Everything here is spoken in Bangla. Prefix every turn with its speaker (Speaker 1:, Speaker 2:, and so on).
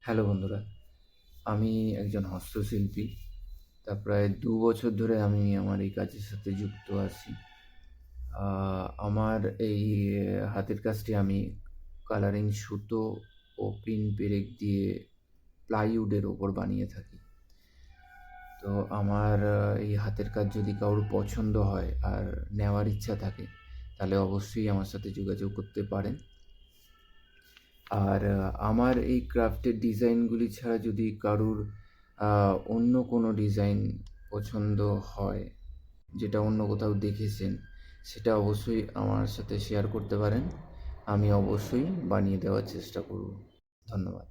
Speaker 1: হ্যালো বন্ধুরা, আমি একজন হস্তশিল্পী। প্রায় ২ বছর ধরে আমি আমার এই কাজের সাথে যুক্ত আছি। আমার এই হাতের কাজটি আমি কালারিং সুতো ও পিন পেরেক দিয়ে প্লাইউডের ওপর বানিয়ে থাকি। তো আমার এই হাতের কাজ যদি কারোর পছন্দ হয় আর নেওয়ার ইচ্ছা থাকে, তাহলে অবশ্যই আমার সাথে যোগাযোগ করতে পারেন। আর আমার এই ক্রাফটের ডিজাইনগুলি ছাড়া যদি কারুর অন্য কোনো ডিজাইন পছন্দ হয়, যেটা অন্য কোথাও দেখেছেন, সেটা অবশ্যই আমার সাথে শেয়ার করতে পারেন। আমি অবশ্যই বানিয়ে দেওয়ার চেষ্টা করব। ধন্যবাদ।